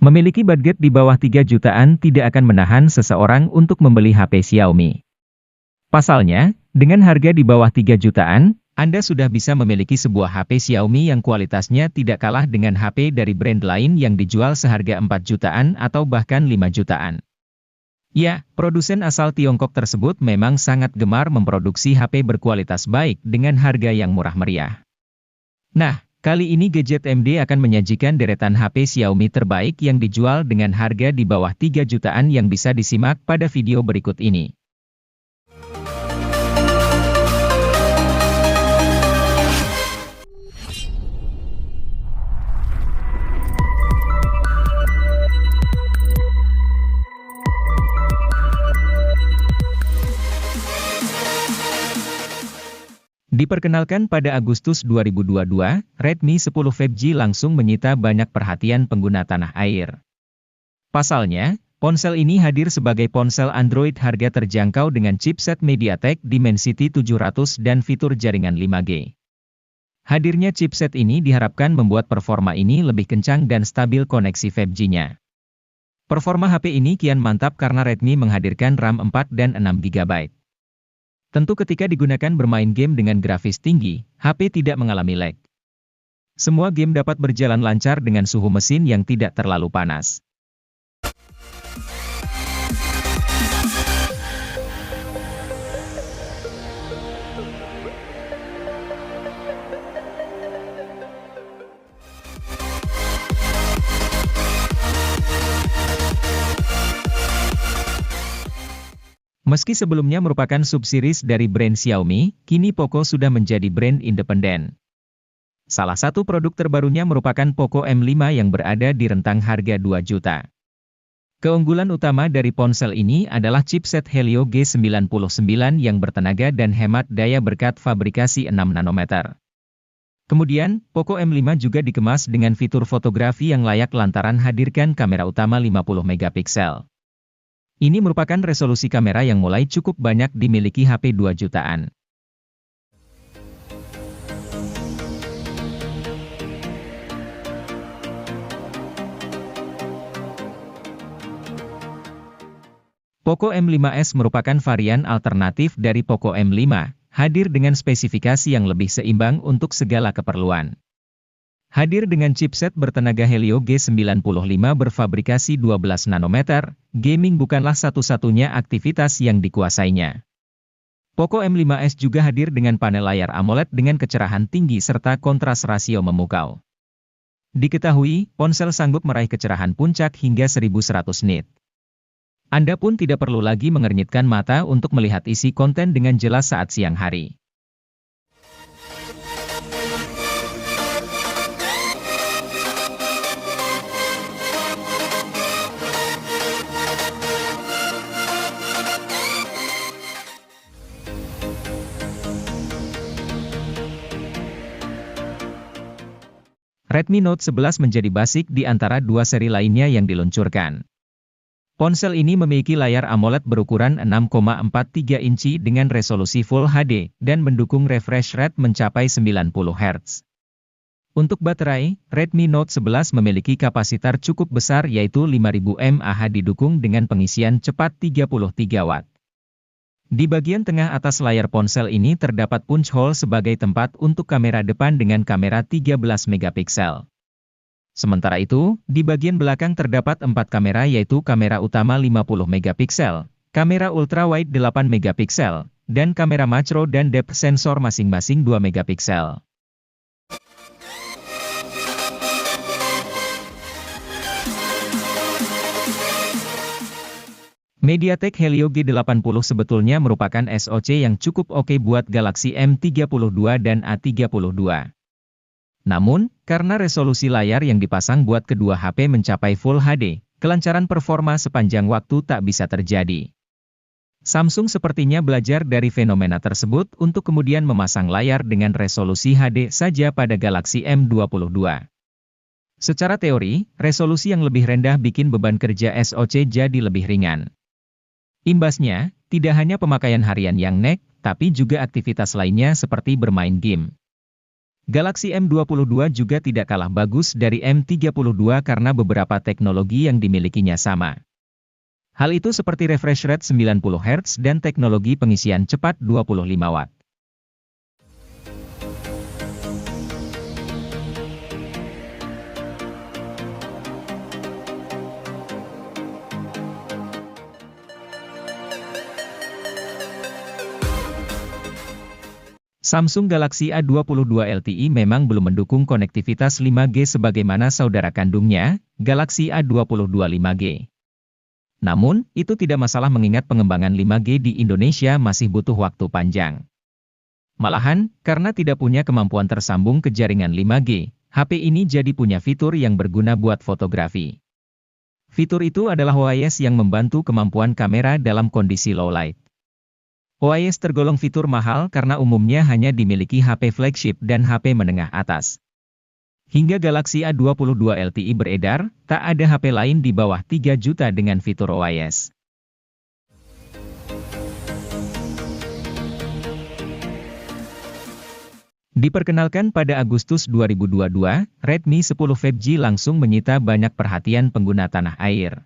Memiliki budget di bawah 3 jutaan tidak akan menahan seseorang untuk membeli HP Xiaomi. Pasalnya, dengan harga di bawah 3 jutaan, Anda sudah bisa memiliki sebuah HP Xiaomi yang kualitasnya tidak kalah dengan HP dari brand lain yang dijual seharga 4 jutaan atau bahkan 5 jutaan. Ya, produsen asal Tiongkok tersebut memang sangat gemar memproduksi HP berkualitas baik dengan harga yang murah meriah. Nah, kali ini Gadget MD akan menyajikan deretan HP Xiaomi terbaik yang dijual dengan harga di bawah 3 jutaan yang bisa disimak pada video berikut ini. Diperkenalkan pada Agustus 2022, Redmi 10 5G langsung menyita banyak perhatian pengguna tanah air. Pasalnya, ponsel ini hadir sebagai ponsel Android harga terjangkau dengan chipset MediaTek Dimensity 700 dan fitur jaringan 5G. Hadirnya chipset ini diharapkan membuat performa ini lebih kencang dan stabil koneksi 5G-nya. Performa HP ini kian mantap karena Redmi menghadirkan RAM 4 dan 6 GB. Tentu ketika digunakan bermain game dengan grafis tinggi, HP tidak mengalami lag. Semua game dapat berjalan lancar dengan suhu mesin yang tidak terlalu panas. Meski sebelumnya merupakan subseries dari brand Xiaomi, kini Poco sudah menjadi brand independen. Salah satu produk terbarunya merupakan Poco M5 yang berada di rentang harga 2 juta. Keunggulan utama dari ponsel ini adalah chipset Helio G99 yang bertenaga dan hemat daya berkat fabrikasi 6 nanometer. Kemudian, Poco M5 juga dikemas dengan fitur fotografi yang layak lantaran hadirkan kamera utama 50 megapiksel. Ini merupakan resolusi kamera yang mulai cukup banyak dimiliki HP 2 jutaan. Poco M5s merupakan varian alternatif dari Poco M5, hadir dengan spesifikasi yang lebih seimbang untuk segala keperluan. Hadir dengan chipset bertenaga Helio G95 berfabrikasi 12 nanometer, gaming bukanlah satu-satunya aktivitas yang dikuasainya. Poco M5s juga hadir dengan panel layar AMOLED dengan kecerahan tinggi serta kontras rasio memukau. Diketahui, ponsel sanggup meraih kecerahan puncak hingga 1100 nit. Anda pun tidak perlu lagi mengernyitkan mata untuk melihat isi konten dengan jelas saat siang hari. Redmi Note 11 menjadi basic di antara dua seri lainnya yang diluncurkan. Ponsel ini memiliki layar AMOLED berukuran 6,43 inci dengan resolusi Full HD, dan mendukung refresh rate mencapai 90 Hz. Untuk baterai, Redmi Note 11 memiliki kapasitor cukup besar yaitu 5000 mAh didukung dengan pengisian cepat 33 Watt. Di bagian tengah atas layar ponsel ini terdapat punch hole sebagai tempat untuk kamera depan dengan kamera 13 megapiksel. Sementara itu, di bagian belakang terdapat 4 kamera yaitu kamera utama 50 megapiksel, kamera ultrawide 8 megapiksel, dan kamera makro dan depth sensor masing-masing 2 megapiksel. MediaTek Helio G80 sebetulnya merupakan SoC yang cukup oke buat Galaxy M32 dan A32. Namun, karena resolusi layar yang dipasang buat kedua HP mencapai Full HD, kelancaran performa sepanjang waktu tak bisa terjadi. Samsung sepertinya belajar dari fenomena tersebut untuk kemudian memasang layar dengan resolusi HD saja pada Galaxy M22. Secara teori, resolusi yang lebih rendah bikin beban kerja SoC jadi lebih ringan. Imbasnya, tidak hanya pemakaian harian yang nek, tapi juga aktivitas lainnya seperti bermain game. Galaxy M22 juga tidak kalah bagus dari M32 karena beberapa teknologi yang dimilikinya sama. Hal itu seperti refresh rate 90 Hz dan teknologi pengisian cepat 25 Watt. Samsung Galaxy A22 LTE memang belum mendukung konektivitas 5G sebagaimana saudara kandungnya, Galaxy A22 5G. Namun, itu tidak masalah mengingat pengembangan 5G di Indonesia masih butuh waktu panjang. Malahan, karena tidak punya kemampuan tersambung ke jaringan 5G, HP ini jadi punya fitur yang berguna buat fotografi. Fitur itu adalah OIS yang membantu kemampuan kamera dalam kondisi low light. OIS tergolong fitur mahal karena umumnya hanya dimiliki HP flagship dan HP menengah atas. Hingga Galaxy A22 LTE beredar, tak ada HP lain di bawah 3 juta dengan fitur OIS. Diperkenalkan pada Agustus 2022, Redmi 10 5G langsung menyita banyak perhatian pengguna tanah air.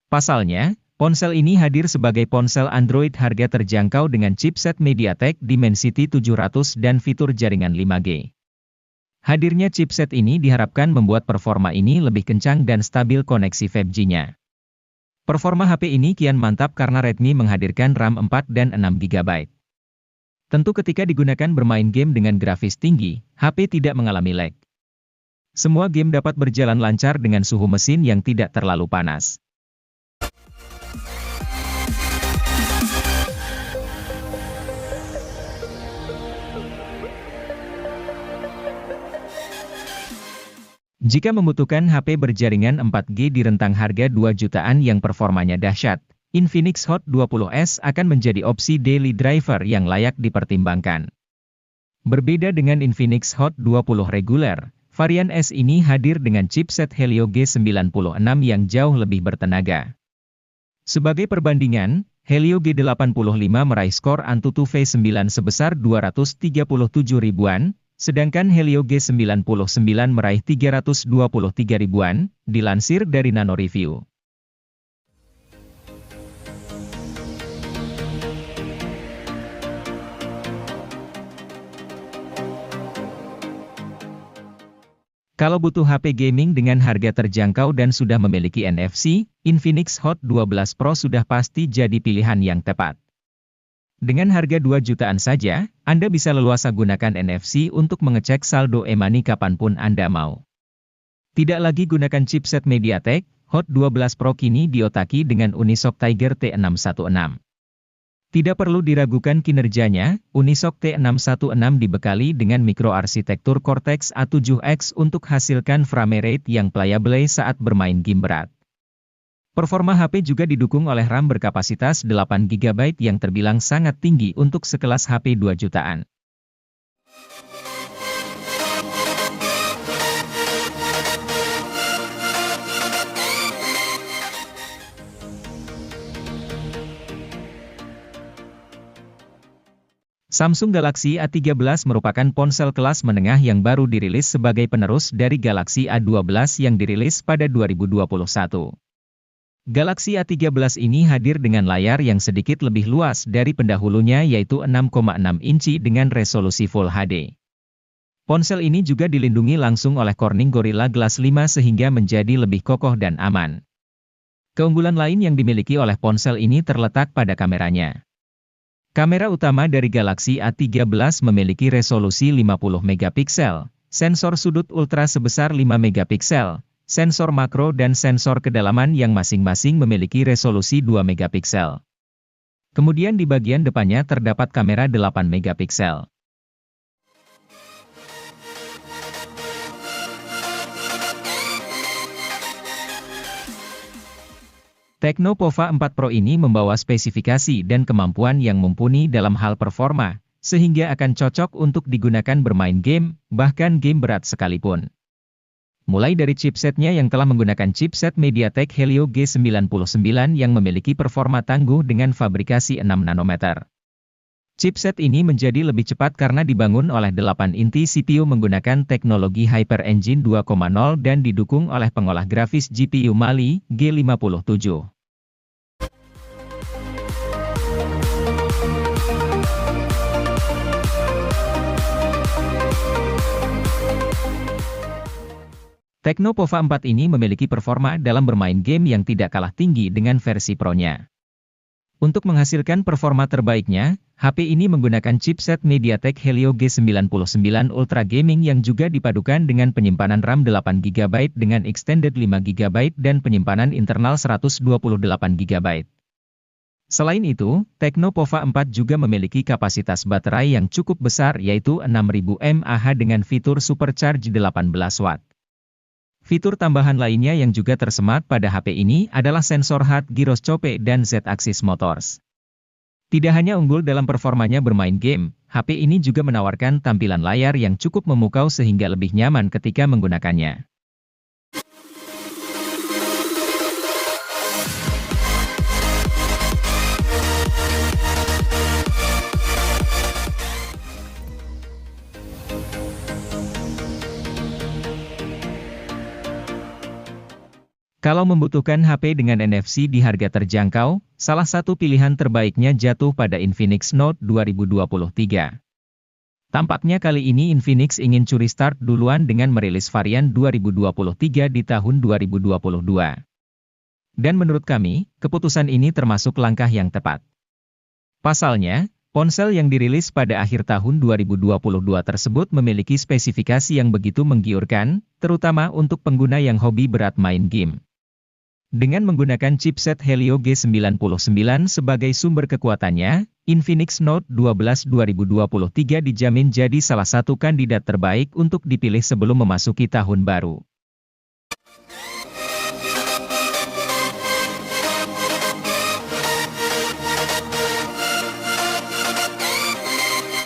Pasalnya, ponsel ini hadir sebagai ponsel Android harga terjangkau dengan chipset MediaTek Dimensity 700 dan fitur jaringan 5G. Hadirnya chipset ini diharapkan membuat performa ini lebih kencang dan stabil koneksi 5G-nya. Performa HP ini kian mantap karena Redmi menghadirkan RAM 4 dan 6 GB. Tentu ketika digunakan bermain game dengan grafis tinggi, HP tidak mengalami lag. Semua game dapat berjalan lancar dengan suhu mesin yang tidak terlalu panas. Jika membutuhkan HP berjaringan 4G di rentang harga 2 jutaan yang performanya dahsyat, Infinix Hot 20S akan menjadi opsi daily driver yang layak dipertimbangkan. Berbeda dengan Infinix Hot 20 reguler, varian S ini hadir dengan chipset Helio G96 yang jauh lebih bertenaga. Sebagai perbandingan, Helio G85 meraih skor AnTuTu V9 sebesar 237 ribuan, sedangkan Helio G99 meraih 323 ribuan, dilansir dari Nano Review. Kalau butuh HP gaming dengan harga terjangkau dan sudah memiliki NFC, Infinix Hot 12 Pro sudah pasti jadi pilihan yang tepat. Dengan harga 2 jutaan saja, Anda bisa leluasa gunakan NFC untuk mengecek saldo e-money kapanpun Anda mau. Tidak lagi gunakan chipset MediaTek, Hot 12 Pro kini diotaki dengan Unisoc Tiger T616. Tidak perlu diragukan kinerjanya, Unisoc T616 dibekali dengan mikroarsitektur Cortex A7X untuk hasilkan frame rate yang playable saat bermain game berat. Performa HP juga didukung oleh RAM berkapasitas 8 GB yang terbilang sangat tinggi untuk sekelas HP 2 jutaan. Samsung Galaxy A13 merupakan ponsel kelas menengah yang baru dirilis sebagai penerus dari Galaxy A12 yang dirilis pada 2021. Galaxy A13 ini hadir dengan layar yang sedikit lebih luas dari pendahulunya yaitu 6,6 inci dengan resolusi Full HD. Ponsel ini juga dilindungi langsung oleh Corning Gorilla Glass 5 sehingga menjadi lebih kokoh dan aman. Keunggulan lain yang dimiliki oleh ponsel ini terletak pada kameranya. Kamera utama dari Galaxy A13 memiliki resolusi 50 megapiksel, sensor sudut ultra sebesar 5 megapiksel, sensor makro dan sensor kedalaman yang masing-masing memiliki resolusi 2 megapiksel. Kemudian di bagian depannya terdapat kamera 8 megapiksel. Tecno Pova 4 Pro ini membawa spesifikasi dan kemampuan yang mumpuni dalam hal performa, sehingga akan cocok untuk digunakan bermain game, bahkan game berat sekalipun. Mulai dari chipsetnya yang telah menggunakan chipset MediaTek Helio G99 yang memiliki performa tangguh dengan fabrikasi 6 nanometer. Chipset ini menjadi lebih cepat karena dibangun oleh 8 inti CPU menggunakan teknologi Hyper Engine 2.0 dan didukung oleh pengolah grafis GPU Mali G57. Tecno Pova 4 ini memiliki performa dalam bermain game yang tidak kalah tinggi dengan versi Pro-nya. Untuk menghasilkan performa terbaiknya, HP ini menggunakan chipset MediaTek Helio G99 Ultra Gaming yang juga dipadukan dengan penyimpanan RAM 8GB dengan extended 5GB dan penyimpanan internal 128GB. Selain itu, Tecno Pova 4 juga memiliki kapasitas baterai yang cukup besar yaitu 6000 mAh dengan fitur Supercharge 18 Watt. Fitur tambahan lainnya yang juga tersemat pada HP ini adalah sensor hard gyroscope dan Z-axis motors. Tidak hanya unggul dalam performanya bermain game, HP ini juga menawarkan tampilan layar yang cukup memukau sehingga lebih nyaman ketika menggunakannya. Kalau membutuhkan HP dengan NFC di harga terjangkau, salah satu pilihan terbaiknya jatuh pada Infinix Note 2023. Tampaknya kali ini Infinix ingin curi start duluan dengan merilis varian 2023 di tahun 2022. Dan menurut kami, keputusan ini termasuk langkah yang tepat. Pasalnya, ponsel yang dirilis pada akhir tahun 2022 tersebut memiliki spesifikasi yang begitu menggiurkan, terutama untuk pengguna yang hobi berat main game. Dengan menggunakan chipset Helio G99 sebagai sumber kekuatannya, Infinix Note 12 2023 dijamin jadi salah satu kandidat terbaik untuk dipilih sebelum memasuki tahun baru.